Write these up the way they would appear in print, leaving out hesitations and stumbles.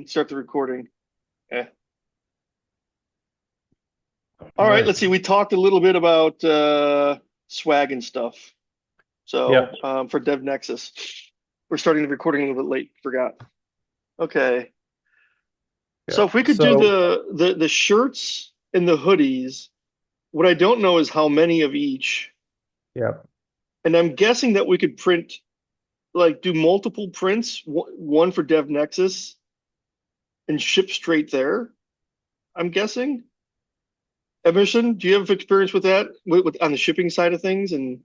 Start the recording. Yeah. All right, Right. let's see. We talked a little bit about swag and stuff. Yep. So for Dev Nexus, we're starting the recording a little bit late. Forgot. Okay. So Yep. if we could do So, the shirts and the hoodies, what I don't know is how many of each. yep. And I'm guessing that we could print, like, do multiple prints, one for Dev Nexus and ship straight there. I'm guessing. Emerson, do you have experience with that, on the shipping side of things? And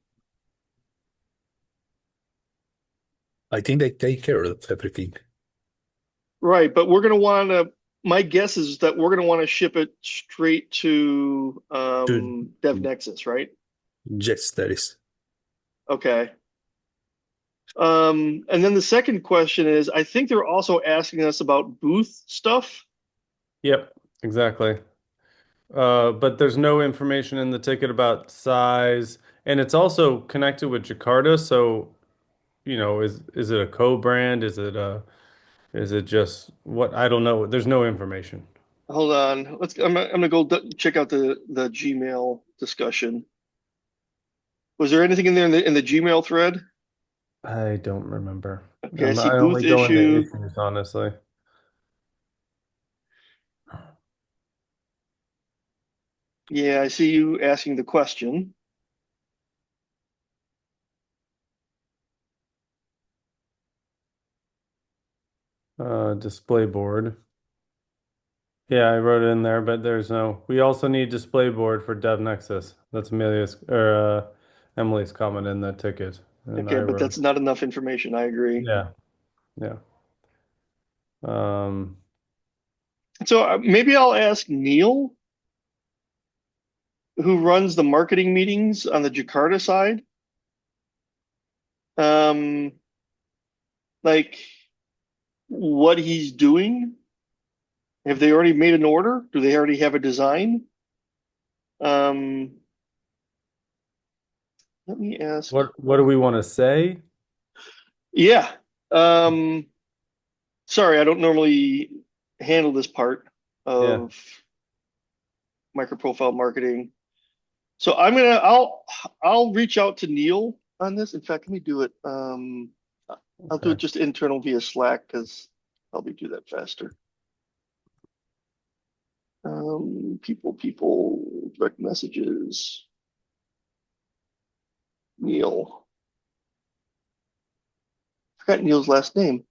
I think they take care of everything. right, but we're gonna want to. My guess is that we're gonna want to ship it straight to To DevNexus, right? yes, that is. Okay. And then the second question is, I think they're also asking us about booth stuff. Yep, exactly. But there's no information in the ticket about size, and it's also connected with Jakarta. So, is it a co-brand? Is it just what? I don't know. There's no information. Hold on. I'm gonna go check out the Gmail discussion. Was there anything in there in the Gmail thread? I don't remember. Okay, I see I booth only go into issue. issues, honestly. Yeah, I see you asking the question. Display board. Yeah, I wrote it in there, but there's no. We also need display board for Dev Nexus. That's Emily's comment in that ticket, and Okay, I but wrote. that's not enough information. I agree. Yeah, yeah. Um, So maybe I'll ask Neil, who runs the marketing meetings on the Jakarta side. Um, like what he's doing. Have they already made an order? Do they already have a design? Um, Let me ask. what do we want to say? Yeah. Um, Sorry, I don't normally handle this part Yeah. of microprofile marketing. So I'll reach out to Neil on this. In fact, let me do it. I'll do it Okay. just internal via Slack because I'll be do that faster. People, direct messages, Neil. Forgot Neil's last name.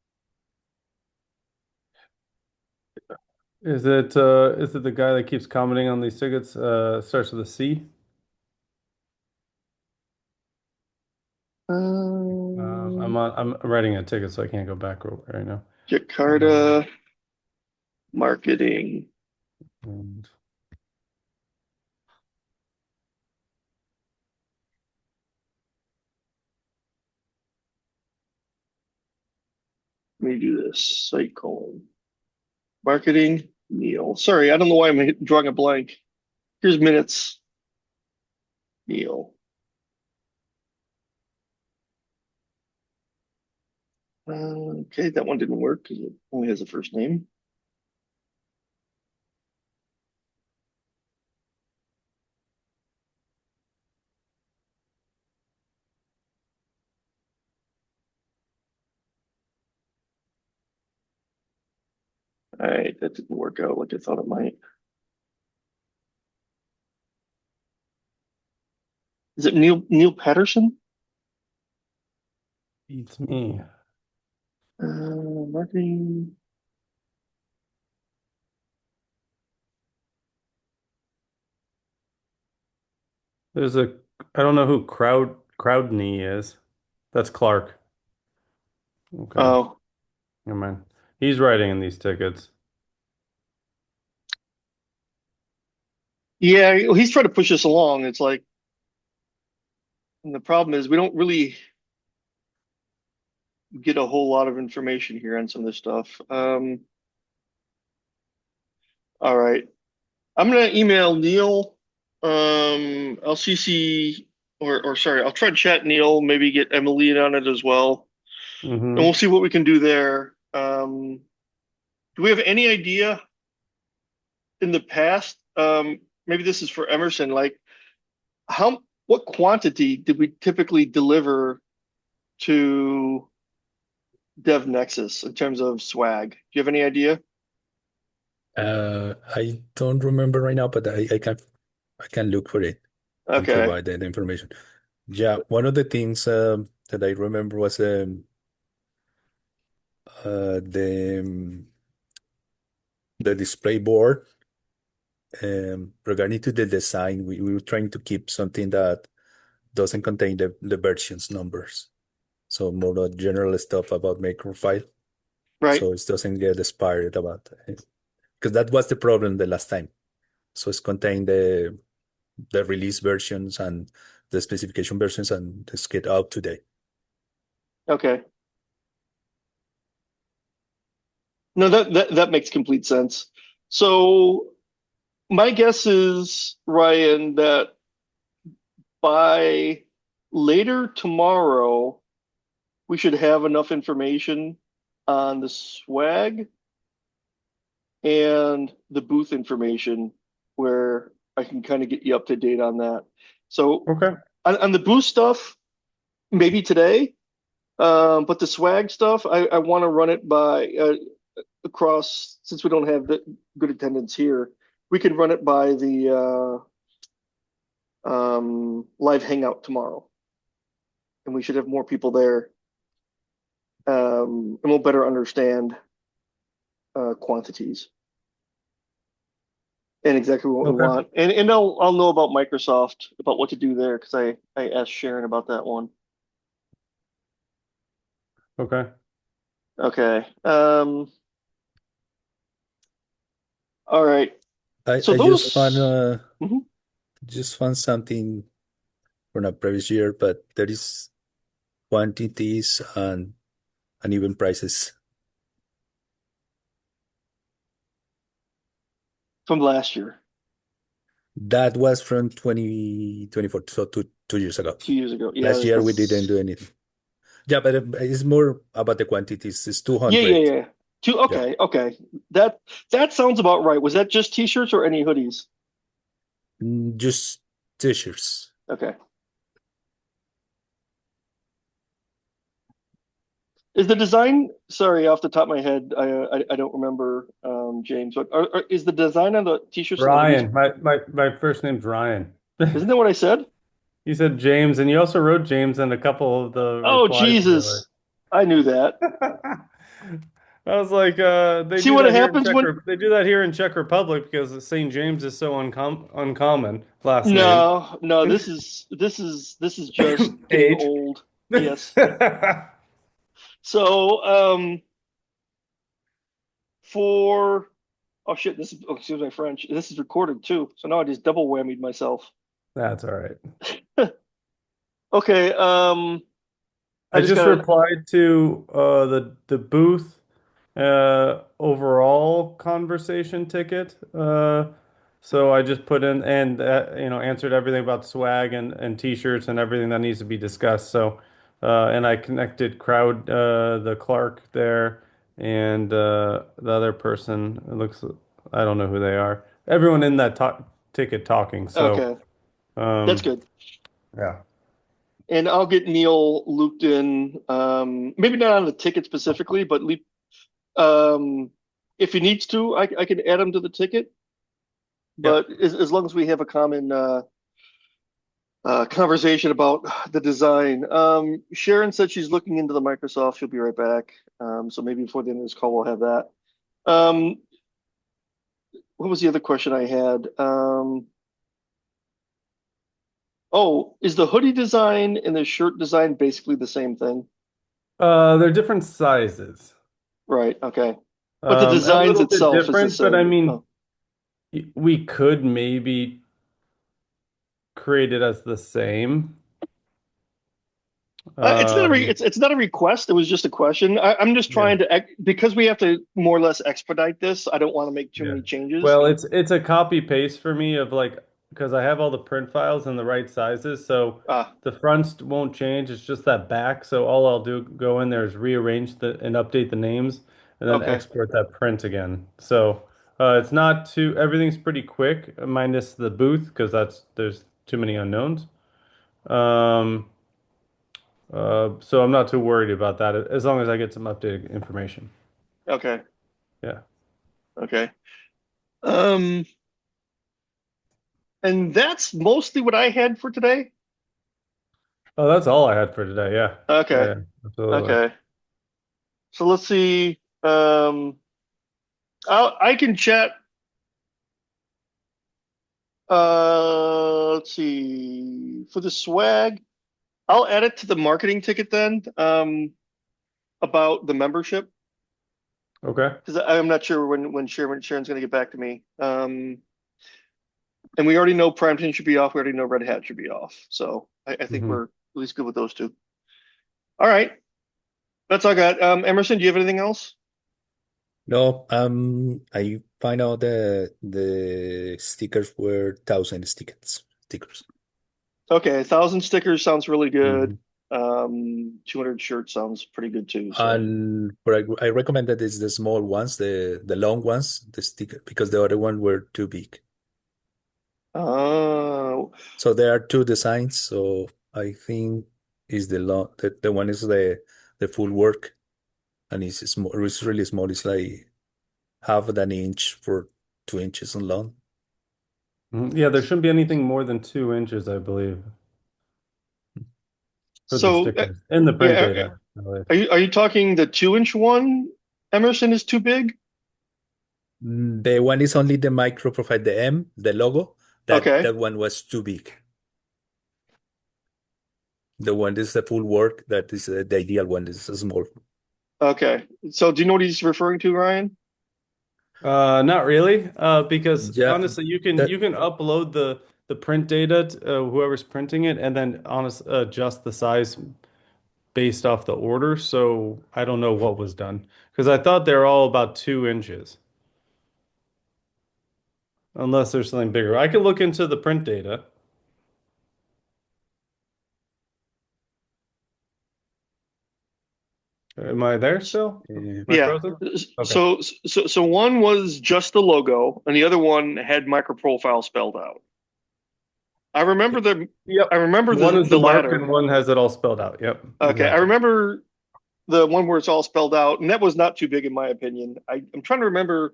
Is it the guy that keeps commenting on these tickets? Starts with a C. Um, I'm writing a ticket, so I can't go back right now. Jakarta marketing. And Let me do this. Site colon marketing. Neil. Sorry, I don't know why I'm drawing a blank. Here's minutes. Neil. Okay, that one didn't work because it only has a first name. All right, that didn't work out like I thought it might. Is it Neil Patterson? beats me. Marketing. There's a I don't know who Crowdney is. That's Clark. Okay. Oh, Never mind. He's writing in these tickets. yeah. He's trying to push us along. It's like, and the problem is we don't really get a whole lot of information here on some of this stuff. All right. I'm gonna email Neil. I'll CC or sorry, I'll try to chat Neil, maybe get Emily on it as well, and we'll Hmm. see what we can do there. do we have any idea in the past? Maybe this is for Emerson. Like, what quantity did we typically deliver to Dev Nexus in terms of swag? Do you have any idea? I don't remember right now, but I can look for it and Okay, provide that information. Yeah, one of the things that I remember was the display board. Regarding to the design, we were trying to keep something that doesn't contain the versions numbers. So more of general stuff about MicroProfile. right. So it doesn't get expired about it. Because that was the problem the last time. So it's contained the release versions and the specification versions and just get out today. Okay. No, that makes complete sense. So my guess is, Ryan, that by later tomorrow, we should have enough information on the swag and the booth information where I can kind of get you up to date on that. So Okay. on the booth stuff, maybe today, but the swag stuff, I want to run it by across, since we don't have the good attendance here, we could run it by the live hangout tomorrow, and we should have more people there, and we'll better understand quantities and exactly what we Okay. want. And I'll know about Microsoft, about what to do there, because I asked Sharon about that one. Okay. Okay. All right. I, So I just found those. Mhm. something from a previous year, but there is quantities and even prices. From last year, That was from 2024, so 2 years ago. 2 years ago. Yeah, Last year we didn't do anything. Yeah, but it's more about the quantities. It's yeah, yeah, 200. yeah. Two. Yeah. Okay, okay. That that sounds about right. Was that just t-shirts or any hoodies? Just t-shirts. Okay. Is the design, sorry, off the top of my head, I don't remember, James, but is the design on the t-shirts and the hoodies, Ryan. My first name's Ryan. isn't that what I said? You said James, and you also wrote James in a couple of the Oh, replies together. Jesus. I knew that. I was like, See what happens when, They do that here in Czech Republic because St. James is so uncommon last name. no, no, this is just getting Age. old. Yes. So, for, oh shit, this is, oh, excuse my French. This is recorded too. So now I just double whammied myself. That's all right. Okay, I I just just gotta, replied to the booth overall conversation ticket. So I just put in and answered everything about swag and t-shirts and everything that needs to be discussed. So and I connected crowd the Clark there and the other person. It looks I don't know who they are. Everyone in that talk ticket talking. So okay, that's um good. yeah. And I'll get Neil looped in, maybe not on the ticket specifically, but um, if he needs to, I can add him to the ticket. Yeah. But as long as we have a common conversation about the design. Sharon said she's looking into the Microsoft. She'll be right back. So maybe before the end of this call, we'll have that. Um, what was the other question I had? Oh, is the hoodie design and the shirt design basically the same thing? They're different sizes. Right. Okay. But the A designs little bit itself is the different, but I same. mean, Oh. we could maybe create it as the same. It's not a Um, it's not a request. It was just a question. I'm just yeah, trying to because we have to more or less expedite this. I don't want to make too yeah. many changes. Well, it's a copy paste for me of like because I have all the print files in the right sizes, so Ah, the fronts won't change. It's just that back. So all I'll do go in there is rearrange the and update the names, and then Okay. export that print again. So it's not too, everything's pretty quick, minus the booth, because there's too many unknowns. Um, so I'm not too worried about that as long as I get some updated information. Okay. Yeah. Okay. Um, and that's mostly what I had for today. Oh, that's all I had for today. Yeah. Yeah, Okay. yeah, absolutely. Okay. So let's see. I can chat. Let's see. For the swag, I'll add it to the marketing ticket then. About the membership Okay. because I'm not sure when Sharon's going to get back to me. And we already know Primetime should be off. We already know Red Hat should be off. So I think Hmm. we're at least good with those two. All right. That's all I got. Emerson, do you have anything else? No, I find out the stickers were 1,000 stickers. Okay, 1,000 stickers sounds really good. Mhm. 200 shirts sounds pretty good too. So, And but I recommend that it's the small ones, the long ones, the sticker, because the other one were too big. oh, So there are two designs. So I think is the one is the full work, and it's small. It's really small. It's like half an inch for 2 inches in long. Yeah, there shouldn't be anything more than 2 inches, I believe, for the so stickers in the print yeah. data, at least. Are you talking the 2 inch one? Emerson is too big. The one is only the micro profile, the M, the logo. Okay. That one was too big. The one is the full work. That is the ideal one. This is small. Okay. So do you know what he's referring to, Ryan? Not really, because Yeah, honestly, that you can upload the print data to whoever's printing it, and then adjust the size based off the order. So I don't know what was done because I thought they're all about 2 inches, unless there's something bigger. I can look into the print data. Am I there still? Am I Yeah. frozen? Okay. So one was just the logo, and the other one had MicroProfile spelled out. I remember the I Yep. remember One is the the mark latter. and one has it all spelled out. Yep. Okay, I Exactly. remember the one where it's all spelled out, and that was not too big in my opinion. I'm trying to remember.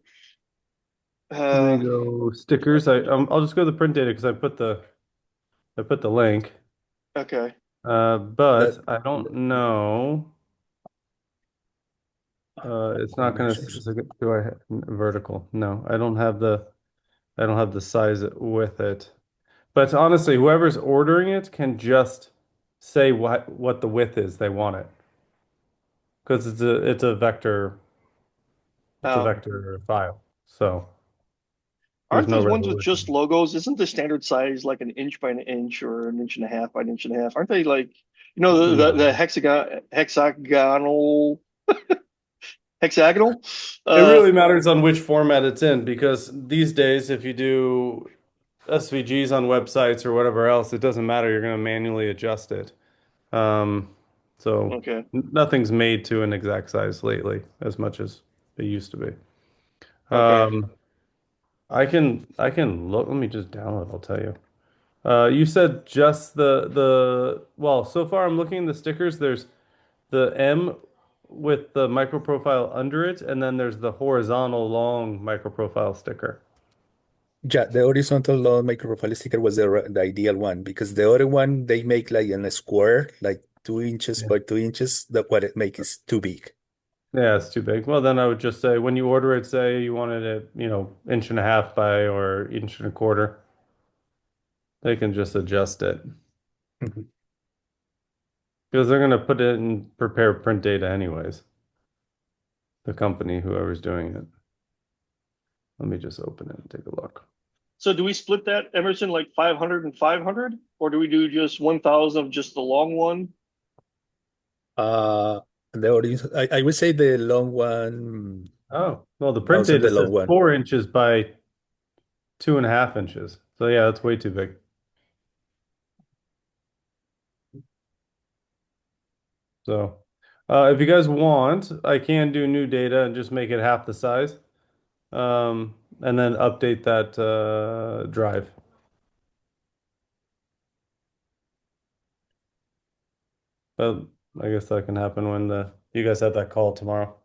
Let me Uh, go stickers. I'll just go to the print data because I put the link. okay, that But I don't know. It's not going to dimensions. specific. Do I have vertical? No, I don't have the size with it. But honestly, whoever's ordering it can just say what the width is they want it because it's a uh, vector file. So there's aren't no those ones with just resolution. logos? Isn't the standard size like an inch by an inch or an inch and a half by an inch and a half? Aren't they like the No. hexagonal? It Uh, really matters on which format it's in because these days, if you do SVGs on websites or whatever else, it doesn't matter. You're going to manually adjust it. Um, so okay, nothing's made to an exact size lately as much as it used to be. okay. Um, I can look. Let me just download. I'll tell you. You said just well, so far I'm looking at the stickers. There's the M with the micro profile under it, and then there's the horizontal long micro profile sticker. Yeah, the horizontal long microprofile sticker was the ideal one because the other one they make like in a square, like 2 inches Yeah. by 2 inches. That what it makes is too big. Yeah, it's too big. Well, then I would just say when you order it, say you wanted it, inch and a half by or inch and a quarter. They can just adjust it Mhm. because they're going to put it in prepare print data anyways. The company, whoever's doing it. Let me just open it and take a look. So do we split that, Emerson, like 500 and 500, or do we do just 1,000 of just the long one? Uh, the horizontal, I would say the long one, Oh, well, the print also data the says long one. 4 inches by 2.5 inches. So yeah, that's way too big. So If you guys want, I can do new data and just make it half the size, and then update that drive. But I guess that can happen when the you guys have that call tomorrow.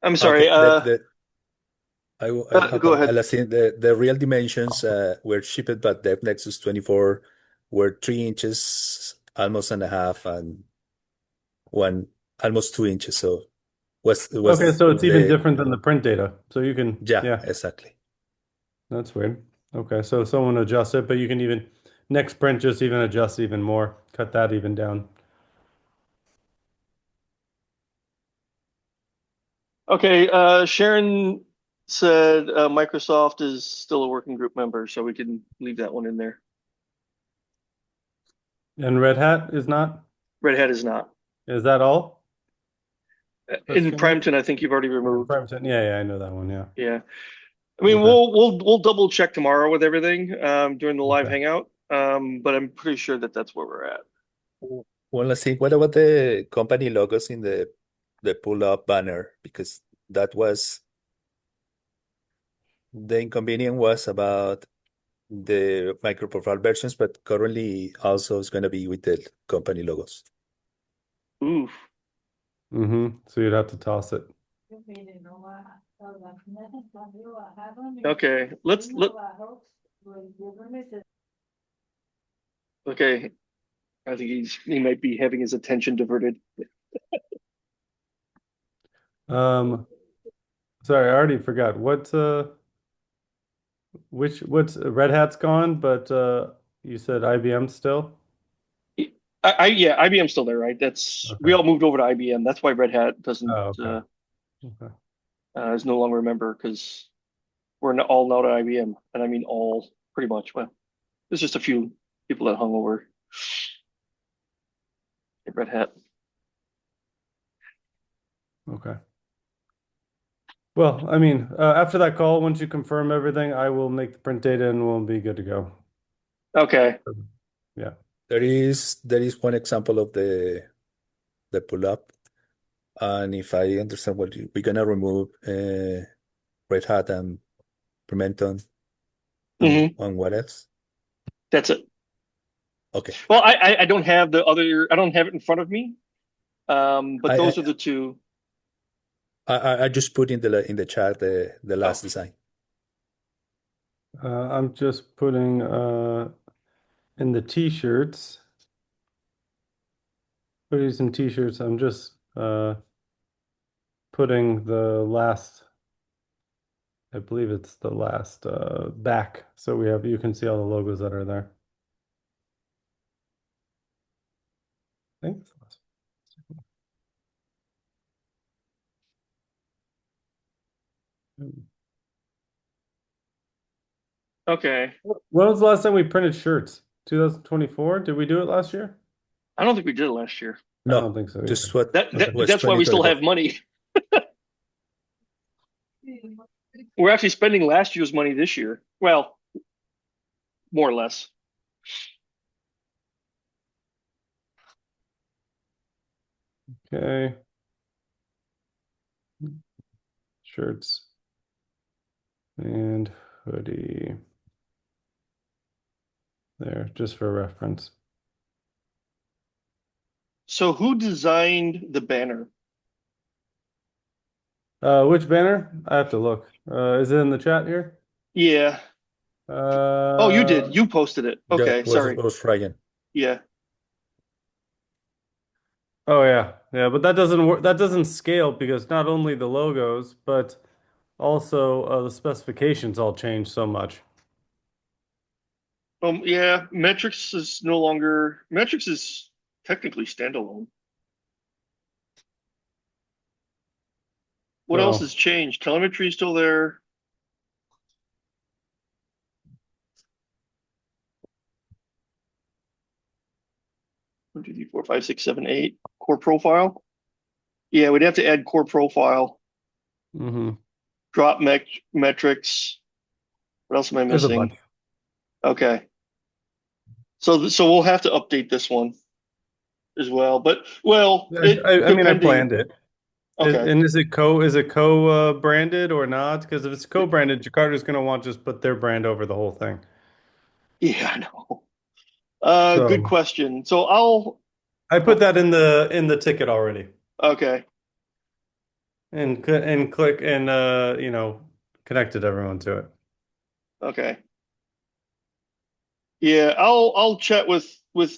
I'm sorry. Okay, I have Go a ahead. last thing. The real dimensions were shipped by Dev Nexus 24 were 3 inches, almost and a half, and one almost 2 inches. So Okay, was so it's even the different than the print data. So you can, yeah, yeah, exactly. that's weird. Okay, so someone adjust it, but you can even next print just even adjust even more, cut that even down. Okay. Sharon said Microsoft is still a working group member, so we can leave that one in there. And Red Hat is not? Red Hat is not. Is that all that's In changed? Primeton, I think you've already Or removed. Bremerton? Yeah, yeah, I know that one. Yeah. Yeah. I mean, Okay. we'll double check tomorrow with everything during the live Okay. hangout. But I'm pretty sure that that's where we're at. One last thing. What about the company logos in the pull-up banner? Because that was the inconvenience was about the microprofile versions, but currently also is going to be with the company logos. Oof. So you'd have to toss it. Okay. Okay. I think he might be having his attention diverted. Um, sorry, I already forgot. What's Red Hat's gone, but you said IBM still? Yeah, IBM's still there, right? We Okay. all moved over to IBM. That's why Red Hat doesn't Oh, okay. Okay. is no longer a member because we're all now to IBM, and I mean all pretty much. Well, there's just a few people that hung over at Red Hat. Okay. Well, I mean, after that call, once you confirm everything, I will make the print data and we'll be good to go. Okay. Yeah. There is one example of the pull-up, and if I understand we're gonna remove Red Hat and Pimenton Hmm. and what else? That's it. Okay. Well, I don't have the other. I don't have it in front of me. But I those I are the two. I just put in the chat the Oh, last design. I'm just putting in the t-shirts, hoodies and t-shirts. I'm just putting the last, I believe it's the last back. So you can see all the logos that are there. I think it's the last one. okay. When was the last time we printed shirts? 2024? Did we do it last year? I don't think we did it last year. I don't No, think so this either. what was That's why we still 2024. have money. We're actually spending last year's money this year. Well, more or less. Okay. Shirts and hoodie there, just for reference. So who designed the banner? Which banner? I have to look. Is it in the chat here? Yeah. Oh, you did. Uh, You posted it. Yeah, Okay, sorry. was Ryan. Yeah. oh yeah, yeah, but that doesn't work. That doesn't scale because not only the logos, but also the specifications all change so much. Yeah. Metrics is no longer. Metrics is technically standalone. What else So has changed? Telemetry is still there. 1, 2, 3, 4, 5, 6, 7, 8. Core profile. Yeah, we'd have to add core profile. hmm Drop metrics. What else am I there's a bunch. missing? Okay. So we'll have to update this one. as well. But well, it I mean, I depending. planned it. Okay. And is it branded or not? Because if it's co-branded, Jakarta's going to want to just put their brand over the whole thing. Yeah, I know. Good So question. So I'll. I put that in the ticket already, Okay. and click and connected everyone to it. Okay. Yeah, I'll chat with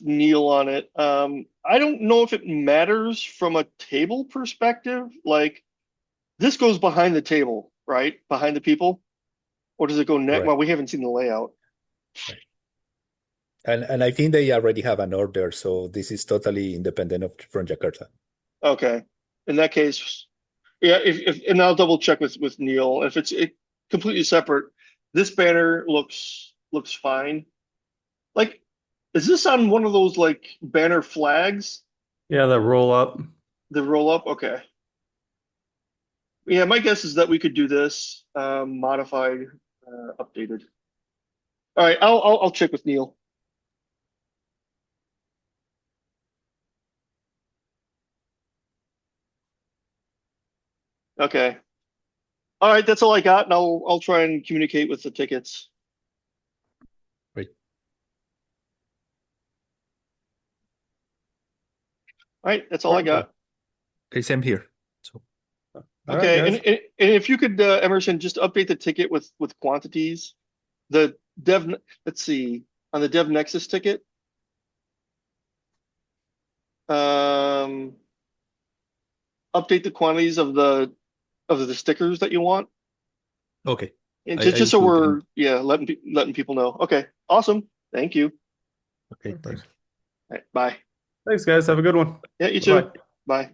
Neil on it. I don't know if it matters from a table perspective. Like this goes behind the table, right? Behind the people, or does it go net? Right. Well, we haven't seen the layout. Right. And I think they already have an order, so this is totally independent of from Jakarta. Okay. In that case, yeah. If and I'll double check with Neil. If it's completely separate, this banner looks fine. Like, is this on one of those like banner flags? Yeah, that roll up. The roll up? Okay. Yeah, my guess is that we could do this modified, updated. All right, I'll check with Neil. Okay. All right, that's all I got, and I'll try and communicate with the tickets. Right. All right, that's all I Wonderful. got. Okay, same here. So All right, Okay, guys. and if you could, Emerson, just update the ticket with quantities. The dev, let's see, on the Dev Nexus ticket, um, update the quantities of the stickers that you want, okay, and I just will so put in. we're letting people know. Okay, awesome. Thank you. Okay, thanks. Perfect. All right, bye. Thanks, guys. Have a good one. Yeah, you Bye-bye. too. Bye.